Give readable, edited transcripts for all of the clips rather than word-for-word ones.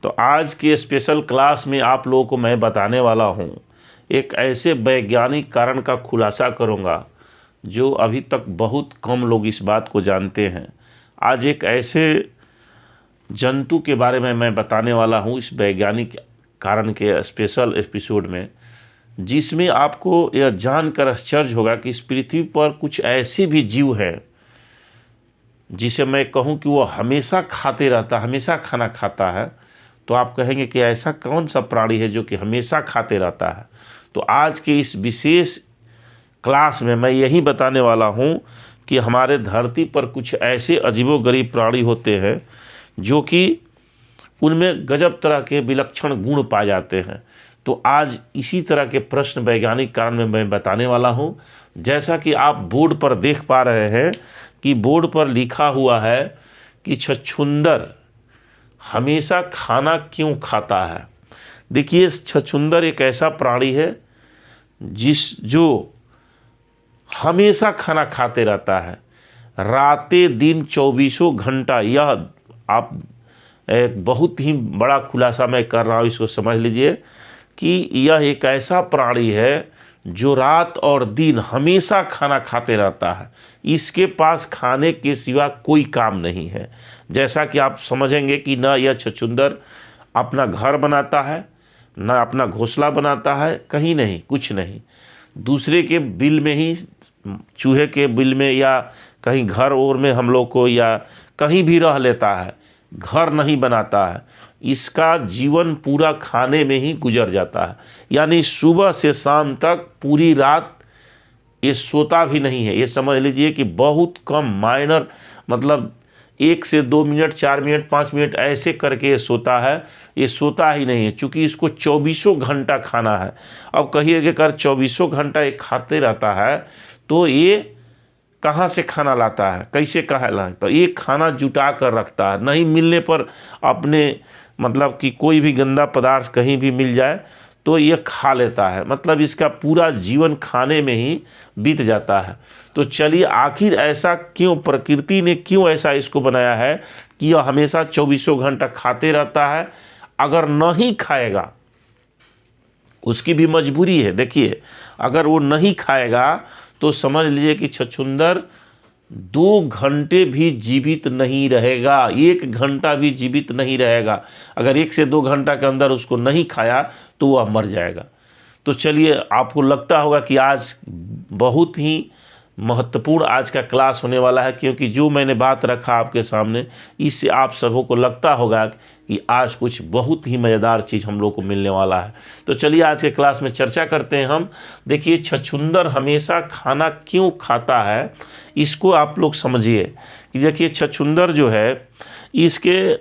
तो आज के स्पेशल क्लास में आप लोगों को मैं बताने वाला हूँ, एक ऐसे वैज्ञानिक कारण का खुलासा करूँगा जो अभी तक बहुत कम लोग इस बात को जानते हैं। आज एक ऐसे जंतु के बारे में मैं बताने वाला हूँ इस वैज्ञानिक कारण के स्पेशल एपिसोड में, जिसमें आपको यह जानकर आश्चर्य होगा कि इस पृथ्वी पर कुछ ऐसे भी जीव हैं जिसे मैं कहूँ कि वो हमेशा खाते रहता, हमेशा खाना खाता है। तो आप कहेंगे कि ऐसा कौन सा प्राणी है जो कि हमेशा खाते रहता है। तो आज के इस विशेष क्लास में मैं यही बताने वाला हूँ कि हमारे धरती पर कुछ ऐसे अजीबोगरीब प्राणी होते हैं जो कि उनमें गजब तरह के विलक्षण गुण पाए जाते हैं। तो आज इसी तरह के प्रश्न वैज्ञानिक कारण में मैं बताने वाला हूँ। जैसा कि आप बोर्ड पर देख पा रहे हैं कि बोर्ड पर लिखा हुआ है कि छछूंदर हमेशा खाना क्यों खाता है। देखिए, छछूंदर एक ऐसा प्राणी है जो हमेशा खाना खाते रहता है, रातें दिन 24 घंटा। यह आप एक बहुत ही बड़ा खुलासा मैं कर रहा हूँ, इसको समझ लीजिए कि यह एक ऐसा प्राणी है जो रात और दिन हमेशा खाना खाते रहता है। इसके पास खाने के सिवा कोई काम नहीं है। जैसा कि आप समझेंगे कि न यह छछूंदर अपना घर बनाता है, न अपना घोंसला बनाता है, कहीं नहीं, कुछ नहीं। दूसरे के बिल में ही, चूहे के बिल में या कहीं घर और में हम लोग को या कहीं भी रह लेता है, घर नहीं बनाता है। इसका जीवन पूरा खाने में ही गुजर जाता है, यानी सुबह से शाम तक पूरी रात ये सोता भी नहीं है। ये समझ लीजिए कि बहुत कम, माइनर मतलब 1 से 2 मिनट, 4 मिनट, 5 मिनट ऐसे करके ये सोता है। ये सोता ही नहीं है, चूँकि इसको 24 घंटा खाना है। अब कहिए कि अगर 24 घंटा ये खाते रहता है तो ये कहाँ से खाना लाता है, कैसे कहाँ लाता है। ये खाना जुटा कर रखता है, नहीं मिलने पर अपने मतलब कि कोई भी गंदा पदार्थ कहीं भी मिल जाए तो ये खा लेता है। मतलब इसका पूरा जीवन खाने में ही बीत जाता है। तो चलिए, आखिर ऐसा क्यों, प्रकृति ने क्यों ऐसा इसको बनाया है कि यह हमेशा 24 घंटा खाते रहता है। अगर नहीं खाएगा, उसकी भी मजबूरी है। देखिए, अगर वो नहीं खाएगा तो समझ लीजिए कि छछूंदर 2 घंटे भी जीवित नहीं रहेगा, 1 घंटा भी जीवित नहीं रहेगा। अगर 1 से 2 घंटा के अंदर उसको नहीं खाया तो वह मर जाएगा। तो चलिए, आपको लगता होगा कि आज बहुत ही महत्वपूर्ण आज का क्लास होने वाला है, क्योंकि जो मैंने बात रखा आपके सामने, इससे आप सबों को लगता होगा कि आज कुछ बहुत ही मज़ेदार चीज़ हम लोग को मिलने वाला है। तो चलिए, आज के क्लास में चर्चा करते हैं हम। देखिए, छछूंदर हमेशा खाना क्यों खाता है, इसको आप लोग समझिए कि देखिए, छछूंदर जो है, इसके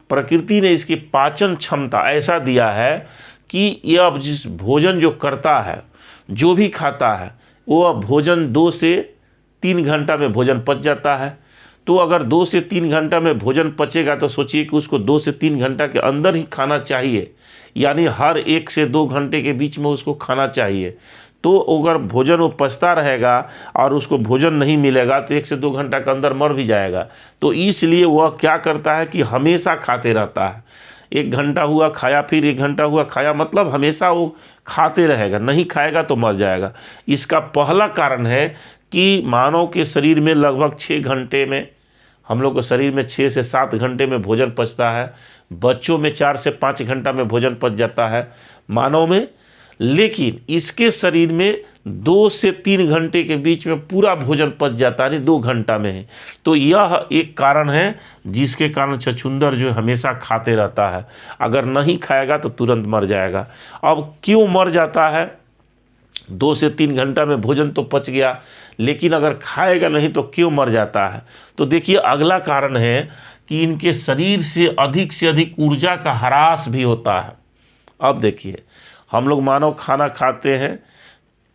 प्रकृति ने इसकी पाचन क्षमता ऐसा दिया है कि यह जिस भोजन जो करता है, जो भी खाता है, वो भोजन 2 से 3 घंटा में भोजन पच जाता है। तो अगर 2 से 3 घंटा में भोजन पचेगा तो सोचिए कि उसको 2 से 3 घंटा के अंदर ही खाना चाहिए, यानी हर 1 से 2 घंटे के बीच में उसको खाना चाहिए। तो अगर भोजन वो पचता रहेगा और उसको भोजन नहीं मिलेगा तो 1 से 2 घंटा के अंदर मर भी जाएगा। तो इसलिए वह क्या करता है कि हमेशा खाते रहता है। 1 घंटा हुआ खाया, फिर 1 घंटा हुआ खाया, मतलब हमेशा वो खाते रहेगा, नहीं खाएगा तो मर जाएगा। इसका पहला कारण है कि मानव के शरीर में लगभग 6 घंटे में, हम लोग के शरीर में 6 से 7 घंटे में भोजन पचता है। बच्चों में 4 से 5 घंटा में भोजन पच जाता है, मानव में। लेकिन इसके शरीर में 2 से 3 घंटे के बीच में पूरा भोजन पच जाता है, 2 घंटा में है। तो यह एक कारण है जिसके कारण छछूंदर जो हमेशा खाते रहता है। अगर नहीं खाएगा तो तुरंत मर जाएगा। अब क्यों मर जाता है? 2 से 3 घंटा में भोजन तो पच गया, लेकिन अगर खाएगा नहीं तो क्यों मर जाता है? तो देखिए, अगला कारण है कि इनके शरीर से अधिक ऊर्जा का ह्रास भी होता है। अब देखिए, हम लोग मानव खाना खाते हैं,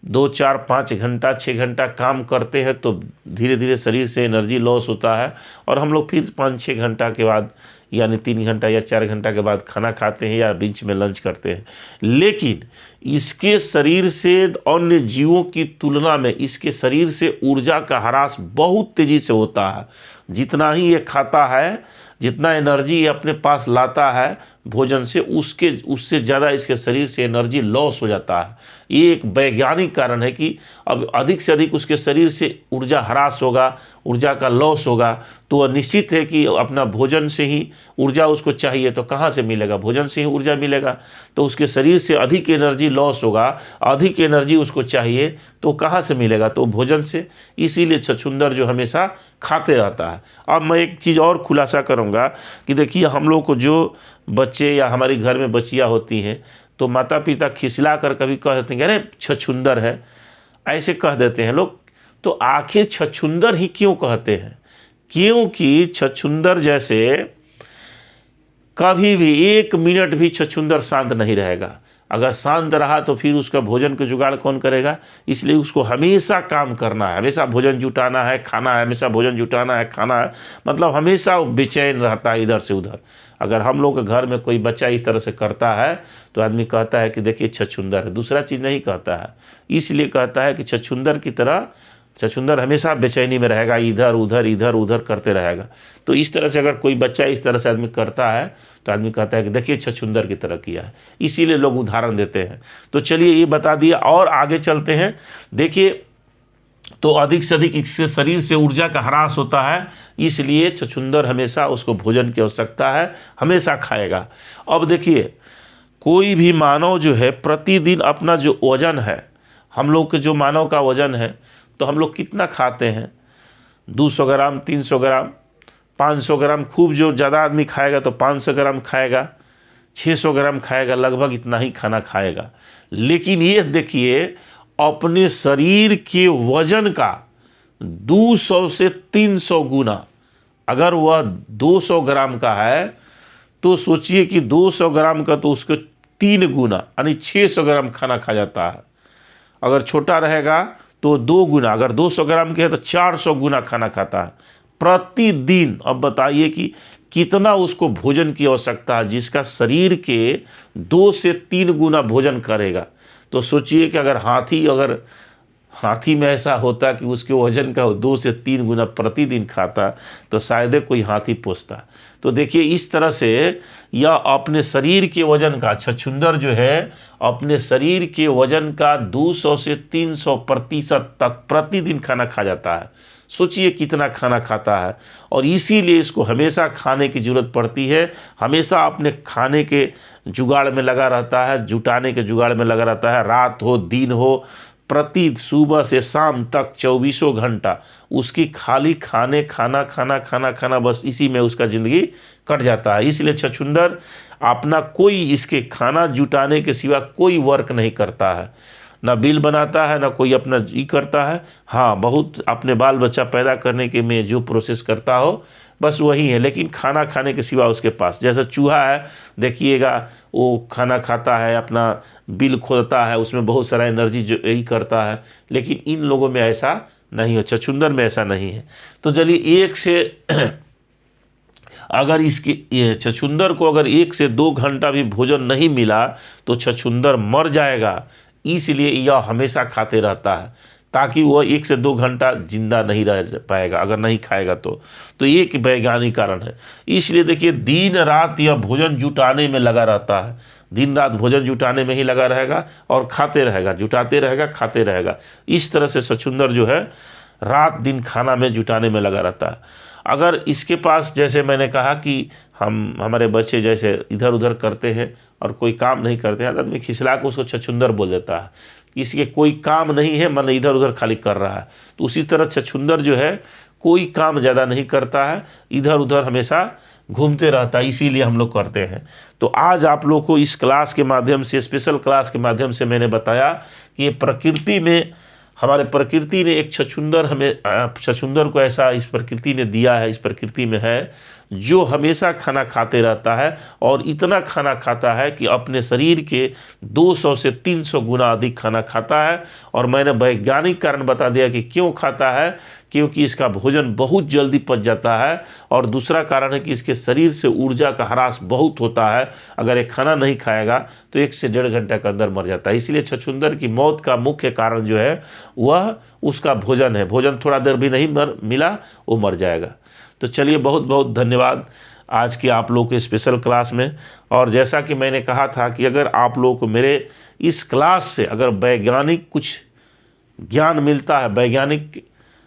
2, 4, 5 घंटा, 6 घंटा काम करते हैं तो धीरे धीरे शरीर से एनर्जी लॉस होता है और हम लोग फिर 5-6 घंटा के बाद, यानी 3 घंटा या 4 घंटा के बाद खाना खाते हैं या बीच में लंच करते हैं। लेकिन इसके शरीर से अन्य जीवों की तुलना में इसके शरीर से ऊर्जा का ह्रास बहुत तेज़ी से होता है। जितना ही ये खाता है, जितना एनर्जी ये अपने पास लाता है भोजन से, उससे ज़्यादा इसके शरीर से एनर्जी लॉस हो जाता है। ये एक वैज्ञानिक कारण है कि अब अधिक से अधिक उसके शरीर से ऊर्जा ह्रास होगा, ऊर्जा का लॉस होगा, तो वह निश्चित है कि अपना भोजन से ही ऊर्जा उसको चाहिए, तो कहाँ से मिलेगा? भोजन से ही ऊर्जा मिलेगा। तो उसके शरीर से अधिक एनर्जी लॉस होगा, अधिक एनर्जी उसको चाहिए, तो कहाँ से मिलेगा? तो भोजन से। इसीलिए छछूंदर जो हमेशा खाते रहता है। अब मैं एक चीज़ और खुलासा करूँगा कि देखिए, हम लोग को जो बच्चे या हमारे घर में बच्चियाँ होती हैं, तो माता पिता खिसिला कर कभी कह देते हैं कि अरे छछूंदर है, ऐसे कह देते हैं लोग। तो आखिर छछूंदर ही क्यों कहते हैं? क्योंकि छछूंदर जैसे कभी भी 1 मिनट भी छछूंदर शांत नहीं रहेगा। अगर शांत रहा तो फिर उसका भोजन का जुगाड़ कौन करेगा? इसलिए उसको हमेशा काम करना है, हमेशा भोजन जुटाना है, खाना है, हमेशा भोजन जुटाना है, खाना है, मतलब हमेशा वो बेचैन रहता है इधर से उधर। अगर हम लोग के घर में कोई बच्चा इस तरह से करता है तो आदमी कहता है कि देखिए छछूंदर है, दूसरा चीज़ नहीं कहता है। इसलिए कहता है कि छछूंदर की तरह, छछूंदर हमेशा बेचैनी में रहेगा, इधर उधर करते रहेगा। तो इस तरह से अगर कोई बच्चा इस तरह से आदमी करता है तो आदमी कहता है कि देखिए छछूंदर की तरह किया है। इसीलिए लोग उदाहरण देते हैं। तो चलिए ये बता दिया, और आगे चलते हैं। देखिए, तो अधिक से अधिक इससे शरीर से ऊर्जा का ह्रास होता है, इसलिए छछूंदर हमेशा उसको भोजन की आवश्यकता है, हमेशा खाएगा। अब देखिए, कोई भी मानव जो है प्रतिदिन अपना जो वजन है, हम लोग के जो मानव का वजन है, तो हम लोग कितना खाते हैं? 200 ग्राम, 300 ग्राम, 500 ग्राम, खूब जो ज़्यादा आदमी खाएगा तो 500 ग्राम खाएगा, 600 ग्राम खाएगा, लगभग इतना ही खाना खाएगा। लेकिन ये देखिए, अपने शरीर के वजन का 200 से 300 गुना, अगर वह 200 ग्राम का है तो सोचिए कि 200 ग्राम का तो उसके 3 गुना यानी 600 ग्राम खाना खा जाता है। अगर छोटा रहेगा तो 2 गुना, अगर 200 ग्राम के है तो 400 गुना खाना खाता है प्रतिदिन। अब बताइए कि कितना उसको भोजन की आवश्यकता है, जिसका शरीर के 2 से 3 गुना भोजन करेगा। तो सोचिए कि अगर हाथी में ऐसा होता कि उसके वजन का 2 से 3 गुना प्रतिदिन खाता, तो शायद कोई हाथी पोसता। तो देखिए, इस तरह से यह अपने शरीर के वजन का, छछूंदर जो है अपने शरीर के वजन का 200 से 300% तक प्रतिदिन खाना खा जाता है। सोचिए कितना खाना खाता है। और इसीलिए इसको हमेशा खाने की ज़रूरत पड़ती है, हमेशा अपने खाने के जुगाड़ में लगा रहता है, जुटाने के जुगाड़ में लगा रहता है। रात हो दिन हो, प्रति सुबह से शाम तक 24 घंटा उसकी खाली खाना, बस इसी में उसका ज़िंदगी कट जाता है। इसलिए छछूंदर अपना कोई इसके खाना जुटाने के सिवा कोई वर्क नहीं करता है, ना बिल बनाता है, ना कोई अपना ये करता है। हाँ, बहुत अपने बाल बच्चा पैदा करने के में जो प्रोसेस करता हो बस वही है, लेकिन खाना खाने के सिवा उसके पास, जैसा चूहा है देखिएगा, वो खाना खाता है, अपना बिल खोदता है, उसमें बहुत सारा एनर्जी जो यही करता है। लेकिन इन लोगों में ऐसा नहीं है, छछूंदर में ऐसा नहीं है। तो चलिए, अगर इसके ये छछूंदर को अगर 1 से 2 घंटा भी भोजन नहीं मिला तो छछूंदर मर जाएगा। इसलिए यह हमेशा खाते रहता है, ताकि वह 1 से 2 घंटा जिंदा नहीं रह पाएगा अगर नहीं खाएगा तो ये एक वैज्ञानिक कारण है। इसलिए देखिए, दिन रात यह भोजन जुटाने में लगा रहता है, दिन रात भोजन जुटाने में ही लगा रहेगा और खाते रहेगा, जुटाते रहेगा, खाते रहेगा। इस तरह से छछूंदर जो है रात दिन खाना में जुटाने में लगा रहता है। अगर इसके पास, जैसे मैंने कहा कि हमारे बच्चे जैसे इधर उधर करते हैं और कोई काम नहीं करते हैं, आदमी खिसला को उसको छछूंदर बोल देता है, इसके कोई काम नहीं है, मन इधर उधर खाली कर रहा है। तो उसी तरह छछूंदर जो है कोई काम ज़्यादा नहीं करता है, इधर उधर हमेशा घूमते रहता है, इसीलिए हम लोग करते हैं। तो आज आप लोग को इस क्लास के माध्यम से, स्पेशल क्लास के माध्यम से मैंने बताया कि प्रकृति में, हमारे प्रकृति ने एक छछूंदर, हमें छछूंदर को ऐसा इस प्रकृति ने दिया है, इस प्रकृति में है, जो हमेशा खाना खाते रहता है और इतना खाना खाता है कि अपने शरीर के 200 से 300 गुना अधिक खाना खाता है। और मैंने वैज्ञानिक कारण बता दिया कि क्यों खाता है, क्योंकि इसका भोजन बहुत जल्दी पच जाता है। और दूसरा कारण है कि इसके शरीर से ऊर्जा का ह्रास बहुत होता है, अगर ये खाना नहीं खाएगा तो 1 से 1.5 घंटे के अंदर मर जाता है। इसलिए छछूंदर की मौत का मुख्य कारण जो है वह उसका भोजन है, भोजन थोड़ा देर भी नहीं मिला वो मर जाएगा। तो चलिए, बहुत बहुत धन्यवाद। आज की आप लोग के स्पेशल क्लास में। और जैसा कि मैंने कहा था कि अगर आप लोग को मेरे इस क्लास से अगर वैज्ञानिक कुछ ज्ञान मिलता है, वैज्ञानिक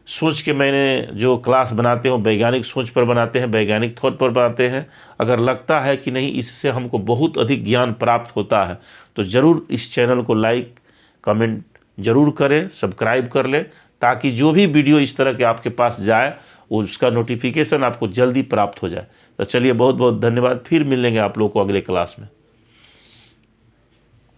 सोच के मैंने जो क्लास बनाते हो वैज्ञानिक सोच पर बनाते हैं, वैज्ञानिक थॉट पर बनाते हैं, अगर लगता है कि नहीं इससे हमको बहुत अधिक ज्ञान प्राप्त होता है तो ज़रूर इस चैनल को लाइक कमेंट ज़रूर करें, सब्सक्राइब कर लें, ताकि जो भी वीडियो इस तरह के आपके पास जाए उसका नोटिफिकेशन आपको जल्दी प्राप्त हो जाए। तो चलिए बहुत बहुत धन्यवाद, फिर मिलेंगे आप लोग को अगले क्लास में।